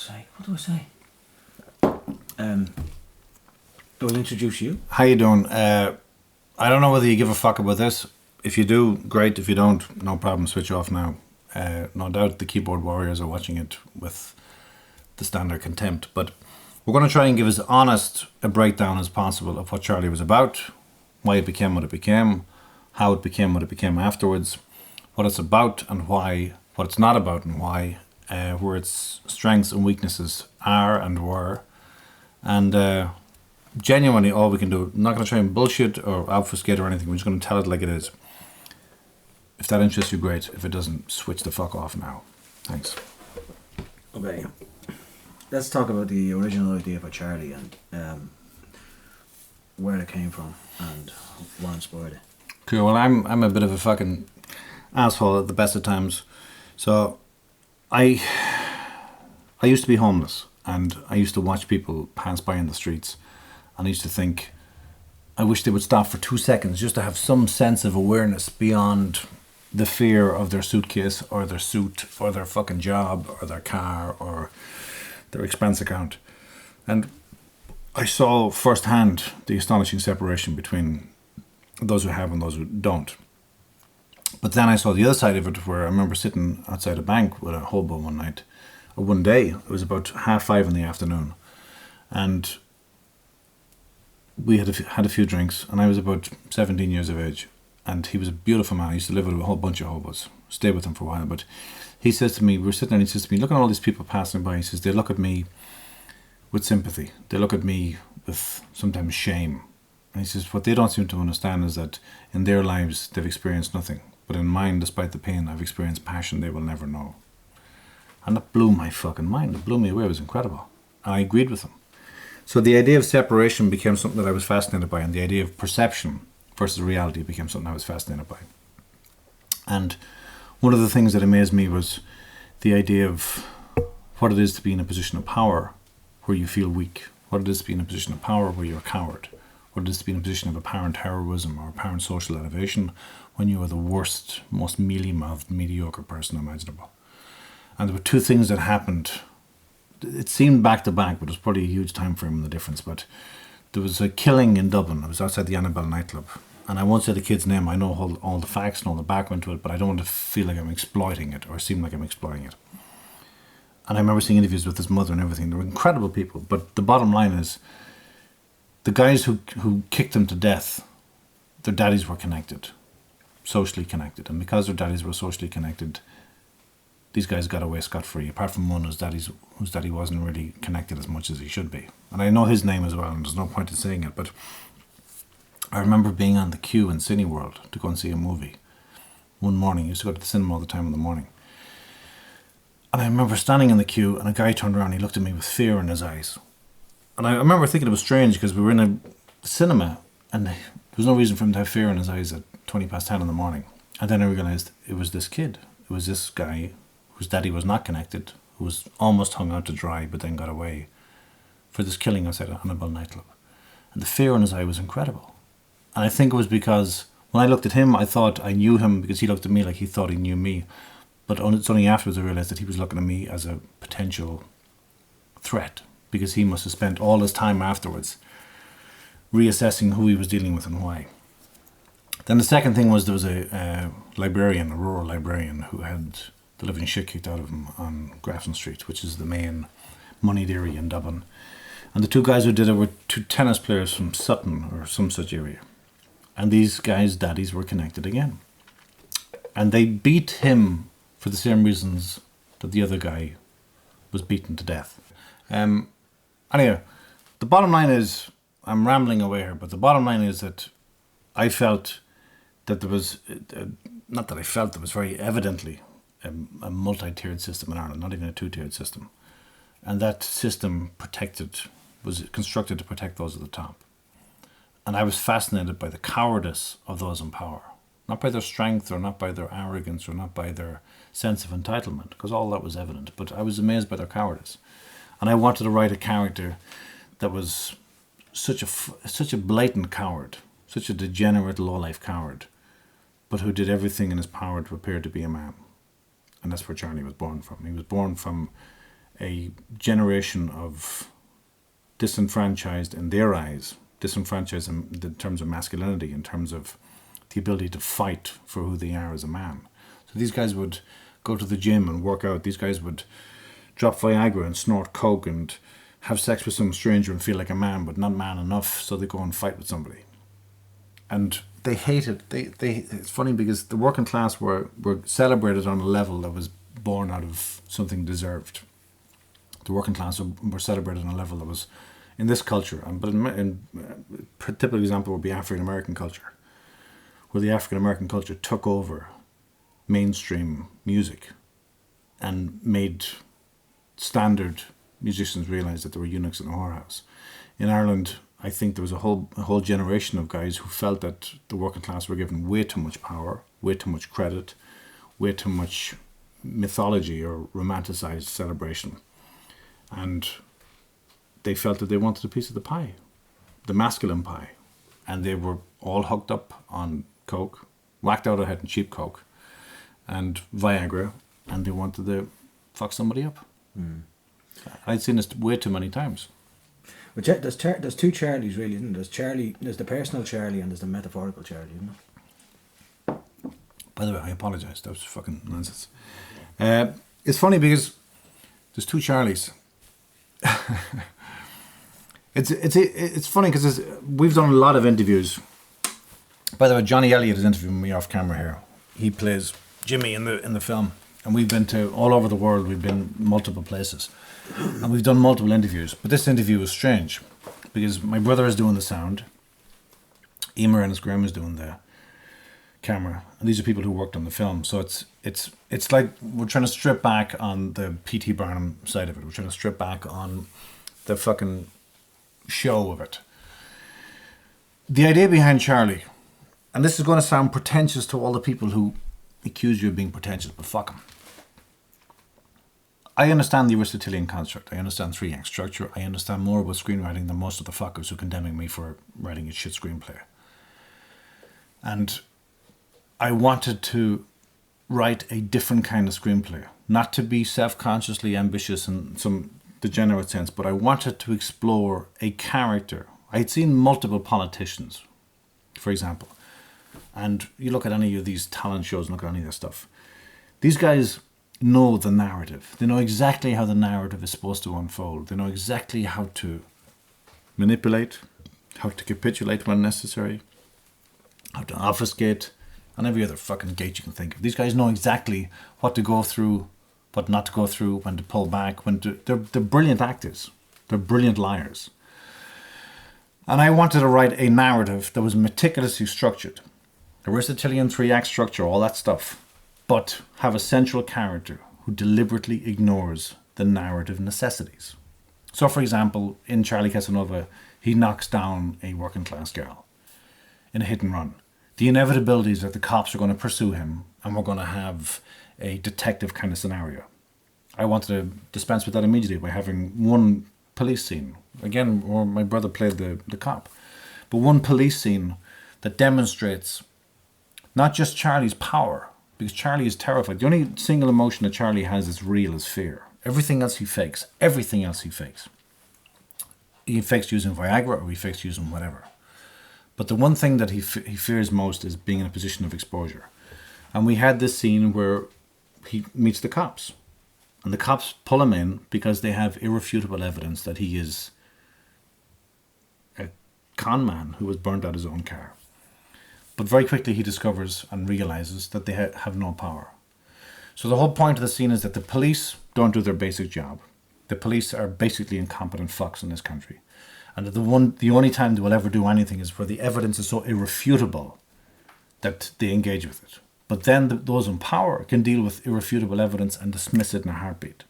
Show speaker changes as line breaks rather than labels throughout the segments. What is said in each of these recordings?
say? Do I introduce you?
How you doing? I don't know whether you give a fuck about this. If you do, great. If you don't, no problem. Switch off now. No doubt the keyboard warriors are watching it with the standard contempt. But we're going to try and give as honest a breakdown as possible of what Charlie was about, why it became what it became, how it became what it became afterwards, what it's about and why, what it's not about and why, where its strengths and weaknesses are and were. And genuinely all we can do, I'm not going to try and bullshit or obfuscate or anything, we're just going to tell it like it is. If that interests you, great. If it doesn't, switch the fuck off now. Thanks.
Okay. Let's talk about the original idea for Charlie and where it came from and what inspired it.
Cool. Well, I'm a bit of a fucking asshole at the best of times. So I used to be homeless, and I used to watch people pass by in the streets, and I used to think, I wish they would stop for 2 seconds just to have some sense of awareness beyond the fear of their suitcase or their suit or their fucking job or their car or their expense account. And I saw firsthand the astonishing separation between those who have and those who don't. But then I saw the other side of it, where I remember sitting outside a bank with a hobo one night, or one day. It was about 5:30 in the afternoon, and we had a few drinks, and I was about 17 years of age, and he was a beautiful man. He used to live with a whole bunch of hobos, stayed with him for a while, but he says to me, we were sitting there, and he says to me, look at all these people passing by. He says, they look at me with sympathy. They look at me with sometimes shame. And he says, what they don't seem to understand is that in their lives they've experienced nothing. But in mine, despite the pain, I've experienced passion they will never know. And that blew my fucking mind. It blew me away. It was incredible. And I agreed with him. So the idea of separation became something that I was fascinated by, and the idea of perception versus reality became something I was fascinated by. And one of the things that amazed me was the idea of what it is to be in a position of power where you feel weak, what it is to be in a position of power where you're a coward, what it is to be in a position of apparent heroism or apparent social elevation when you are the worst, most mealy-mouthed, mediocre person imaginable. And there were two things that happened. It seemed back to back, but it was probably a huge time frame in the difference. But there was a killing in Dublin. I was outside the Annabelle nightclub. And I won't say the kid's name. I know all the facts and all the background to it, but I don't want to feel like I'm exploiting it or seem like I'm exploiting it. And I remember seeing interviews with his mother and everything. They were incredible people. But the bottom line is, the guys who kicked him to death, their daddies were connected, socially connected. And because their daddies were socially connected, these guys got away scot-free, apart from one whose daddy wasn't really connected as much as he should be. And I know his name as well, and there's no point in saying it, but I remember being on the queue in Cineworld to go and see a movie. One morning, I used to go to the cinema all the time in the morning. And I remember standing in the queue, and a guy turned around, and he looked at me with fear in his eyes. And I remember thinking it was strange, because we were in a cinema, and there was no reason for him to have fear in his eyes at 10:20 in the morning. And then I realised it was this kid. It was this guy whose daddy was not connected, who was almost hung out to dry, but then got away for this killing outside a Annabelle nightclub. And the fear in his eye was incredible. And I think it was because when I looked at him, I thought I knew him because he looked at me like he thought he knew me. But it's only afterwards I realised that he was looking at me as a potential threat, because he must have spent all his time afterwards reassessing who he was dealing with and why. Then the second thing was there was a librarian, a rural librarian, who had the living shit kicked out of him on Grafton Street, which is the main moneyed area in Dublin. And the two guys who did it were two tennis players from Sutton or some such area. And these guys' daddies were connected again. And they beat him for the same reasons that the other guy was beaten to death. Anyway, the bottom line is, I'm rambling away here, but the bottom line is that I felt that there was, not that I felt, there was very evidently a multi-tiered system in Ireland, not even a two-tiered system. And that system was constructed to protect those at the top. And I was fascinated by the cowardice of those in power. Not by their strength, or not by their arrogance, or not by their sense of entitlement, because all that was evident. But I was amazed by their cowardice. And I wanted to write a character that was such a blatant coward, such a degenerate, low-life coward, but who did everything in his power to appear to be a man. And that's where Charlie was born from. He was born from a generation of disenfranchised in their eyes, disenfranchised in terms of masculinity, in terms of the ability to fight for who they are as a man. So these guys would go to the gym and work out. These guys would drop Viagra and snort coke and have sex with some stranger and feel like a man, but not man enough, so they go and fight with somebody. And they hated. It's funny because the working class were celebrated on a level that was born out of something deserved. The working class were celebrated on a level that was in this culture, but in a typical example would be African American culture, where the African American culture took over mainstream music and made standard musicians realize that they were eunuchs in a whorehouse. In Ireland, I think there was a whole generation of guys who felt that the working class were given way too much power, way too much credit, way too much mythology or romanticized celebration. And they felt that they wanted a piece of the pie, the masculine pie. And they were all hooked up on coke, whacked out of head and cheap coke, and Viagra, and they wanted to fuck somebody up. I'd seen this way too many times.
But there's two Charlies, really, isn't there? There's the personal Charlie and there's the metaphorical Charlie, isn't it?
By the way, I apologise. That was fucking nonsense. It's funny because there's two Charlies. It's funny because we've done a lot of interviews. By the way, Johnny Elliott is interviewing me off camera here. He plays Jimmy in the film, and we've been to all over the world. We've been multiple places, and we've done multiple interviews. But this interview was strange because my brother is doing the sound, Emer and his Graham is doing the camera, and these are people who worked on the film. So it's like we're trying to strip back on the P.T. Barnum side of it. We're trying to strip back on the fucking show of it. The idea behind Charlie, and this is going to sound pretentious to all the people who accuse you of being pretentious, but fuck them. I understand the Aristotelian construct. I understand 3-act structure. I understand more about screenwriting than most of the fuckers who are condemning me for writing a shit screenplay. And I wanted to write a different kind of screenplay. Not to be self-consciously ambitious in some degenerate sense, but I wanted to explore a character. I had seen multiple politicians, for example. And you look at any of these talent shows and look at any of this stuff. These guys know the narrative. They know exactly how the narrative is supposed to unfold. They know exactly how to manipulate, how to capitulate when necessary, how to obfuscate, and every other fucking gate you can think of. These guys know exactly what to go through, what not to go through, when to pull back, they're brilliant actors. They're brilliant liars. And I wanted to write a narrative that was meticulously structured. Aristotelian 3-act structure, all that stuff. But have a central character who deliberately ignores the narrative necessities. So, for example, in Charlie Casanova, he knocks down a working class girl in a hit and run. The inevitability is that the cops are going to pursue him and we're going to have a detective kind of scenario. I wanted to dispense with that immediately by having one police scene. Again, where my brother played the cop. But one police scene that demonstrates not just Charlie's power, because Charlie is terrified. The only single emotion that Charlie has is real is fear. Everything else he fakes. Everything else he fakes. He fakes using Viagra or he fakes using whatever. But the one thing that he fears most is being in a position of exposure. And we had this scene where he meets the cops. And the cops pull him in because they have irrefutable evidence that he is a con man who was burnt out his own car. But very quickly he discovers and realizes that they have no power. So the whole point of the scene is that the police don't do their basic job. The police are basically incompetent fucks in this country. And the only time they will ever do anything is where the evidence is so irrefutable that they engage with it. But then those in power can deal with irrefutable evidence and dismiss it in a heartbeat.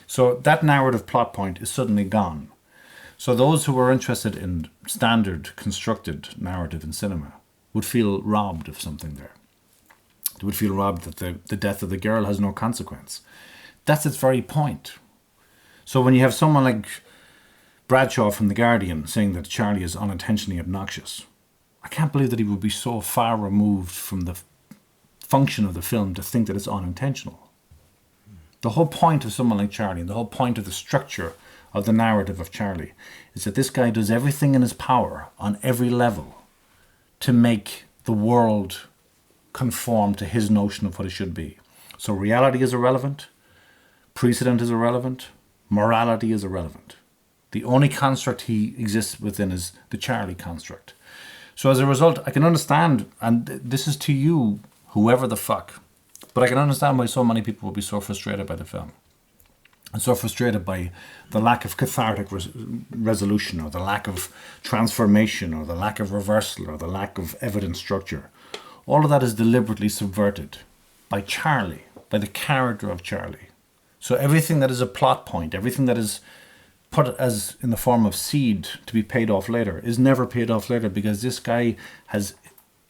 So that narrative plot point is suddenly gone. So those who are interested in standard constructed narrative in cinema would feel robbed of something there. They would feel robbed that the death of the girl has no consequence. That's its very point. So when you have someone like Bradshaw from The Guardian saying that Charlie is unintentionally obnoxious, I can't believe that he would be so far removed from the function of the film to think that it's unintentional. The whole point of someone like Charlie, and the whole point of the structure of the narrative of Charlie, is that this guy does everything in his power on every level to make the world conform to his notion of what it should be. So reality is irrelevant, precedent is irrelevant, morality is irrelevant. The only construct he exists within is the Charlie construct. So as a result, I can understand, and this is to you, whoever the fuck, but I can understand why so many people will be so frustrated by the film. And so frustrated by the lack of cathartic resolution, or the lack of transformation, or the lack of reversal, or the lack of evidence structure. All of that is deliberately subverted by Charlie, by the character of Charlie. So everything that is a plot point, everything that is put as in the form of seed to be paid off later, is never paid off later, because this guy has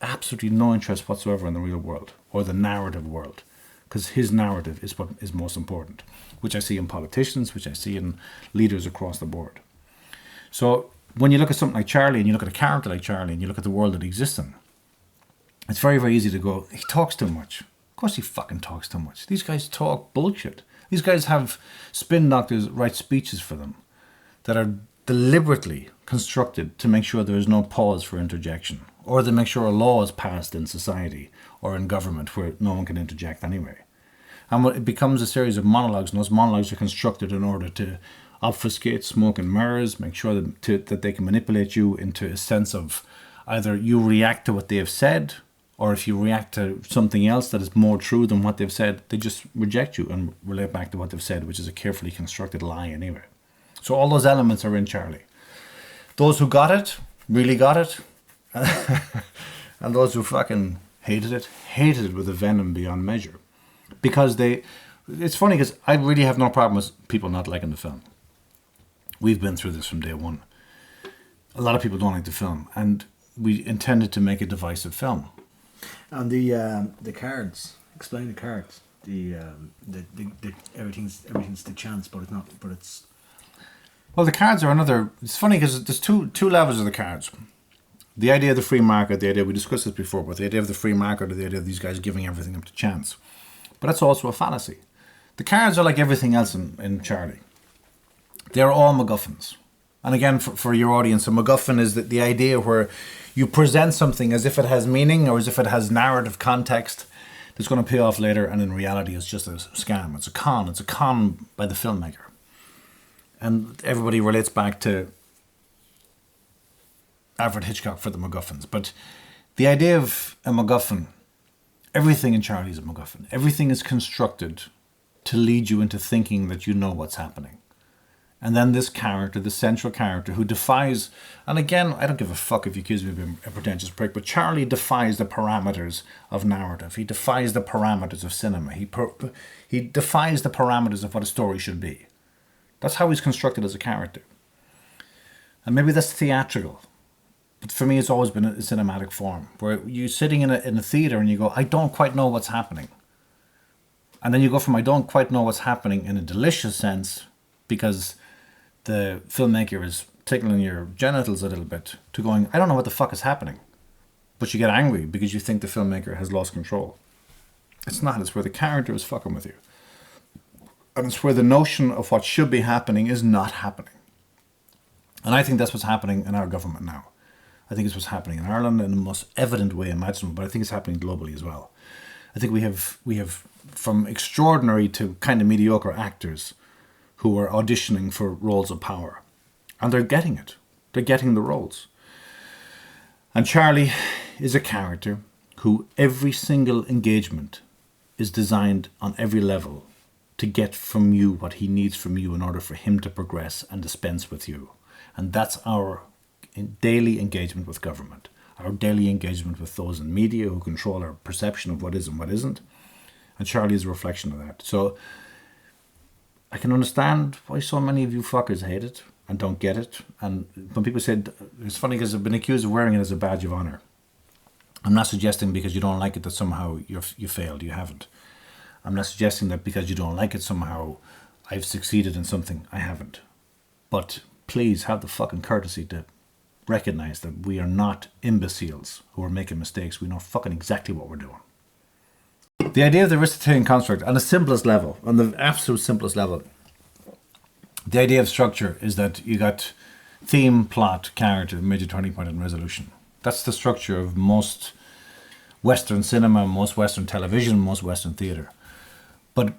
absolutely no interest whatsoever in the real world or the narrative world, because his narrative is what is most important, which I see in politicians, which I see in leaders across the board. So when you look at something like Charlie, and you look at a character like Charlie, and you look at the world that he exists in, it's very, very easy to go, he talks too much. Of course he fucking talks too much. These guys talk bullshit. These guys have spin doctors write speeches for them that are deliberately constructed to make sure there is no pause for interjection, or to make sure a law is passed in society or in government where no one can interject anyway. And it becomes a series of monologues, and those monologues are constructed in order to obfuscate, smoke and mirrors, make sure that they can manipulate you into a sense of either you react to what they have said, or if you react to something else that is more true than what they've said, they just reject you and relate back to what they've said, which is a carefully constructed lie anyway. So all those elements are in Charlie. Those who got it, really got it. And those who fucking hated it with a venom beyond measure. Because it's funny, because I really have no problem with people not liking the film. We've been through this from day one. A lot of people don't like the film, and we intended to make a divisive film.
And the cards, explain the cards. The everything's the chance, but it's not. But it's.
Well, the cards are another. It's funny because there's two levels of the cards. The idea of the free market, the idea we discussed this before, but the idea of the free market, or the idea of these guys giving everything up to chance. But that's also a fallacy. The cards are like everything else in Charlie. They're all MacGuffins. And again, for your audience, a MacGuffin is the idea where you present something as if it has meaning, or as if it has narrative context that's going to pay off later, and in reality it's just a scam. It's a con. It's a con by the filmmaker. And everybody relates back to Alfred Hitchcock for the MacGuffins. But the idea of a MacGuffin, everything in Charlie is a MacGuffin. Everything is constructed to lead you into thinking that you know what's happening. And then this character, the central character who defies, and again, I don't give a fuck if you accuse me of being a pretentious prick, but Charlie defies the parameters of narrative. He defies the parameters of cinema. He defies the parameters of what a story should be. That's how he's constructed as a character. And maybe that's theatrical. But for me, it's always been a cinematic form, where you're sitting in a theater and you go, I don't quite know what's happening. And then you go from I don't quite know what's happening in a delicious sense, because the filmmaker is tickling your genitals a little bit, to going, I don't know what the fuck is happening. But you get angry because you think the filmmaker has lost control. It's not. It's where the character is fucking with you. And it's where the notion of what should be happening is not happening. And I think that's what's happening in our government now. I think it's what's happening in Ireland in the most evident way imaginable, but I think it's happening globally as well. I think we have from extraordinary to kind of mediocre actors who are auditioning for roles of power. And they're getting it. They're getting the roles. And Charlie is a character who every single engagement is designed on every level to get from you what he needs from you in order for him to progress and dispense with you. And that's our daily engagement with government, our daily engagement with those in media who control our perception of what is and what isn't. And Charlie is a reflection of that. So I can understand why so many of you fuckers hate it and don't get it. And when people said, it's funny because I've been accused of wearing it as a badge of honor. I'm not suggesting because you don't like it that somehow you failed. You haven't. I'm not suggesting that because you don't like it somehow I've succeeded in something. I haven't. But please have the fucking courtesy to recognize that we are not imbeciles who are making mistakes. We know fucking exactly what we're doing. The idea of the Aristotelian construct, on the simplest level, on the absolute simplest level, the idea of structure is that you got theme, plot, character, major turning point, and resolution. That's the structure of most Western cinema, most Western television, most Western theatre. But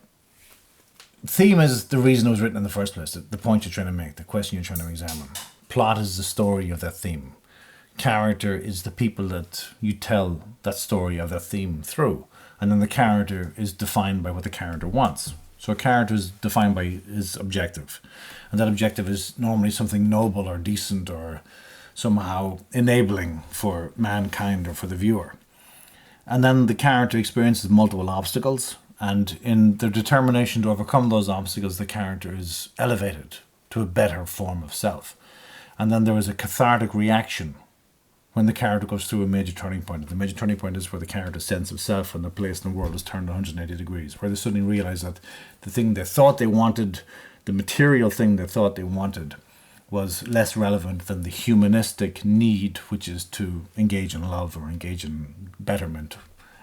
theme is the reason it was written in the first place, the point you're trying to make, the question you're trying to examine. Plot is the story of that theme. Character is the people that you tell that story of that theme through. And then the character is defined by what the character wants. So a character is defined by his objective. And that objective is normally something noble or decent or somehow enabling for mankind or for the viewer. And then the character experiences multiple obstacles. And in their determination to overcome those obstacles, the character is elevated to a better form of self. And then there is a cathartic reaction when the character goes through a major turning point. And the major turning point is where the character's sense of self and the place in the world is turned 180 degrees, where they suddenly realize that the thing they thought they wanted, the material thing they thought they wanted, was less relevant than the humanistic need, which is to engage in love or engage in betterment.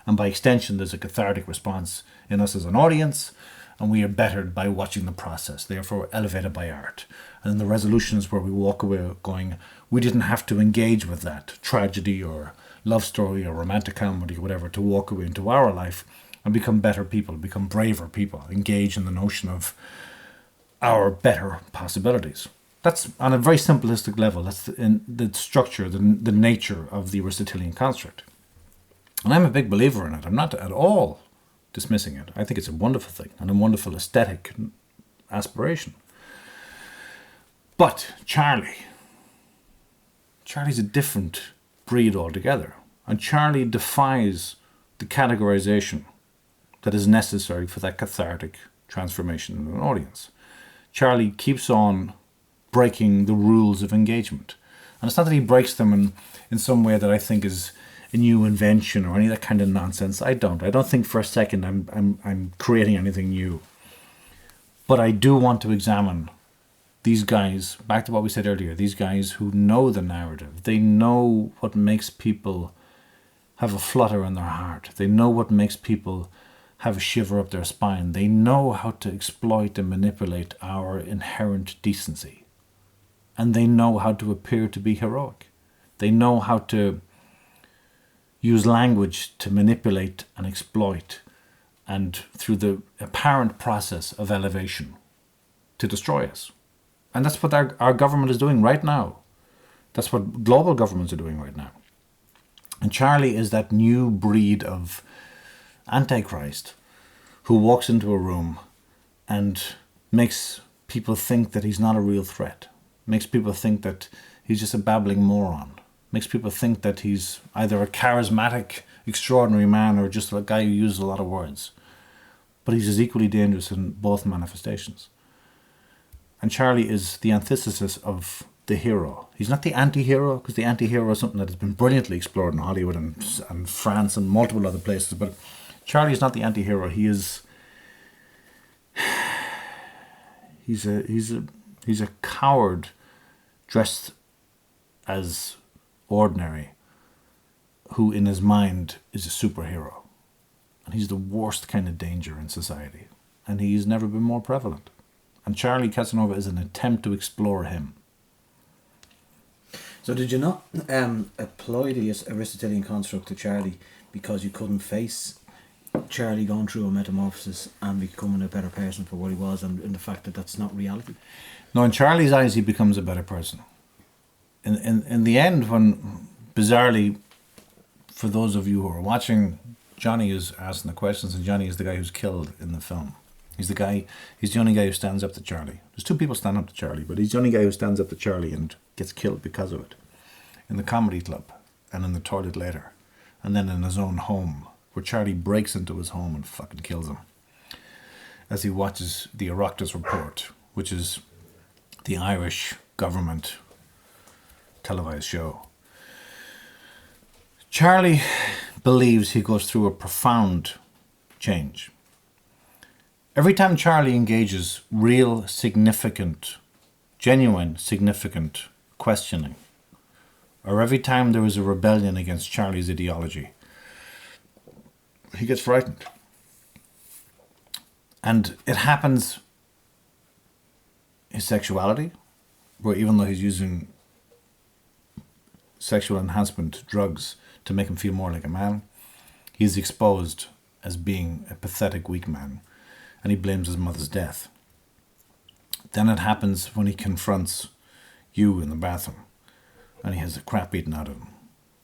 And by extension, there's a cathartic response in us as an audience, and we are bettered by watching the process, therefore elevated by art. And then the resolution is where we walk away going, we didn't have to engage with that tragedy or love story or romantic comedy or whatever to walk away into our life and become better people, become braver people, engage in the notion of our better possibilities. That's on a very simplistic level. That's the structure, the nature of the Aristotelian construct. And I'm a big believer in it. I'm not at all dismissing it. I think it's a wonderful thing and a wonderful aesthetic aspiration. But Charlie's a different breed altogether. And Charlie defies the categorization that is necessary for that cathartic transformation in an audience. Charlie keeps on breaking the rules of engagement. And it's not that he breaks them in some way that I think is a new invention or any of that kind of nonsense. I don't think for a second I'm creating anything new. But I do want to examine these guys, back to what we said earlier, these guys who know the narrative. They know what makes people have a flutter in their heart. They know what makes people have a shiver up their spine. They know how to exploit and manipulate our inherent decency. And they know how to appear to be heroic. They know how to use language to manipulate and exploit, and through the apparent process of elevation to destroy us. And that's what our government is doing right now. That's what global governments are doing right now. And Charlie is that new breed of Antichrist who walks into a room and makes people think that he's not a real threat, makes people think that he's just a babbling moron, makes people think that he's either a charismatic, extraordinary man or just a guy who uses a lot of words. But he's as equally dangerous in both manifestations. And Charlie is the antithesis of the hero. He's not the anti-hero, because the anti-hero is something that has been brilliantly explored in Hollywood and France and multiple other places. But Charlie is not the anti-hero. He's a coward dressed as ordinary, who in his mind is a superhero. And he's the worst kind of danger in society. And he's never been more prevalent. And Charlie Casanova is an attempt to explore him.
So did you not apply the Aristotelian construct to Charlie because you couldn't face Charlie going through a metamorphosis and becoming a better person for what he was, and the fact that that's not reality?
No, in Charlie's eyes, he becomes a better person. In the end, when, bizarrely, for those of you who are watching, Johnny is asking the questions, and Johnny is the guy who's killed in the film. He's the only guy who stands up to Charlie. There's two people stand up to Charlie, but he's the only guy who stands up to Charlie and gets killed because of it. In the comedy club, and in the toilet later, and then in his own home, where Charlie breaks into his home and fucking kills him. As he watches the Oireachtas report, which is the Irish government televised show. Charlie believes he goes through a profound change. Every time Charlie engages real, significant, genuine, significant questioning, or every time there is a rebellion against Charlie's ideology, he gets frightened. And it happens, his sexuality, where even though he's using sexual enhancement drugs to make him feel more like a man, he's exposed as being a pathetic, weak man, and he blames his mother's death. Then it happens when he confronts you in the bathroom, and he has the crap beaten out of him.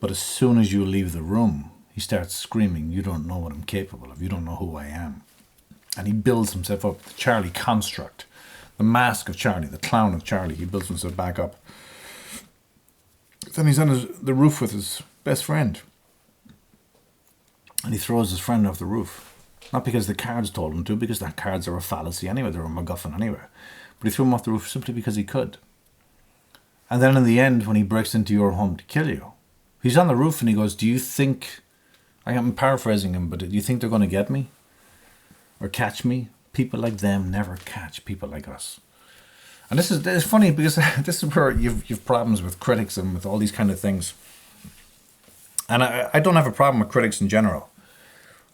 But as soon as you leave the room, he starts screaming, "You don't know what I'm capable of. You don't know who I am." And he builds himself up. The Charlie construct, the mask of Charlie, the clown of Charlie, he builds himself back up. Then he's on the roof with his best friend. And he throws his friend off the roof. Not because the cards told him to, because the cards are a fallacy anyway, they're a MacGuffin anyway. But he threw him off the roof simply because he could. And then in the end, when he breaks into your home to kill you, he's on the roof and he goes, "Do you think," I'm paraphrasing him, but "do you think they're going to get me? Or catch me? People like them never catch people like us." And this is funny because this is where you've problems with critics and with all these kind of things. And I don't have a problem with critics in general.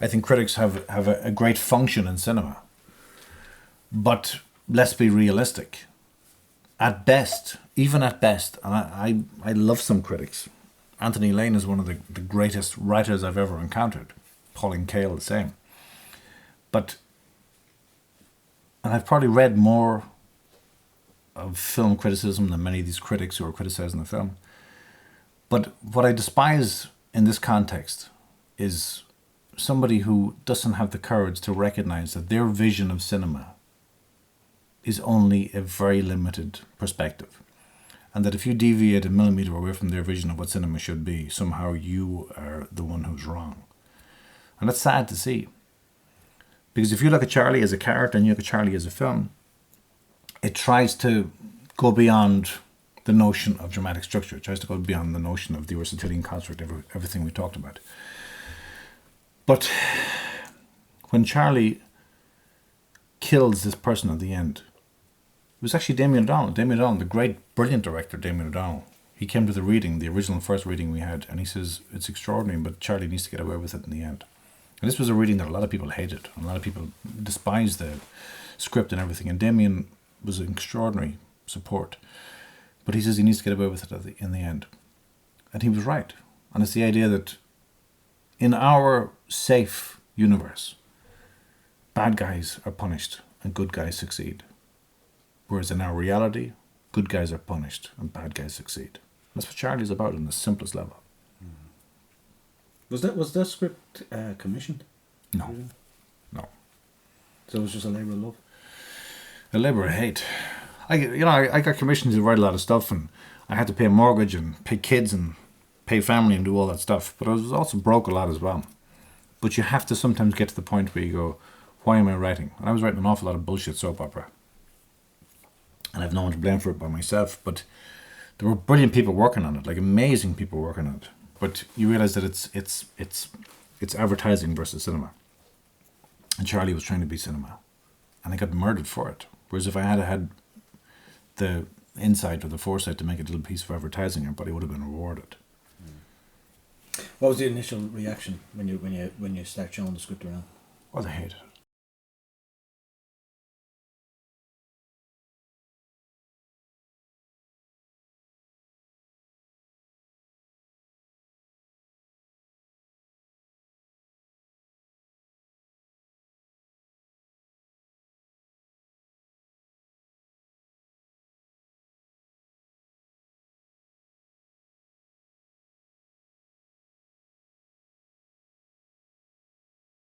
I think critics have a great function in cinema. But let's be realistic. At best, even at best, and I love some critics. Anthony Lane is one of the greatest writers I've ever encountered. Pauline Kael the same. And I've probably read more of film criticism than many of these critics who are criticizing the film. But what I despise in this context is somebody who doesn't have the courage to recognize that their vision of cinema is only a very limited perspective. And that if you deviate a millimeter away from their vision of what cinema should be, somehow you are the one who's wrong. And that's sad to see. Because if you look at Charlie as a character and you look at Charlie as a film, it tries to go beyond the notion of dramatic structure. It tries to go beyond the notion of the Aristotelian construct, everything we talked about. But when Charlie kills this person at the end, it was actually Damien O'Donnell. Damien O'Donnell, the great, brilliant director, Damien O'Donnell. He came to the reading, the original first reading we had, and he says, "It's extraordinary, but Charlie needs to get away with it in the end." And this was a reading that a lot of people hated. A lot of people despised the script and everything. And Damien was an extraordinary support. But he says he needs to get away with it in the end. And he was right. And it's the idea that in our safe universe, bad guys are punished and good guys succeed. Whereas in our reality, good guys are punished and bad guys succeed. That's what Charlie's about on the simplest level.
Was that script commissioned?
No. No.
So it was just a labour of love?
A labour of hate. I got commissioned to write a lot of stuff, and I had to pay a mortgage and pay kids and pay family and do all that stuff. But I was also broke a lot as well. But you have to sometimes get to the point where you go, why am I writing? And I was writing an awful lot of bullshit soap opera. And I've no one to blame for it but myself. But there were brilliant people working on it, like amazing people working on it. But you realise that it's advertising versus cinema. And Charlie was trying to be cinema. And I got murdered for it. Whereas if I had the insight or the foresight to make a little piece of advertising, everybody would have been rewarded.
What was the initial reaction when you start showing the script around?
Well, they hated it.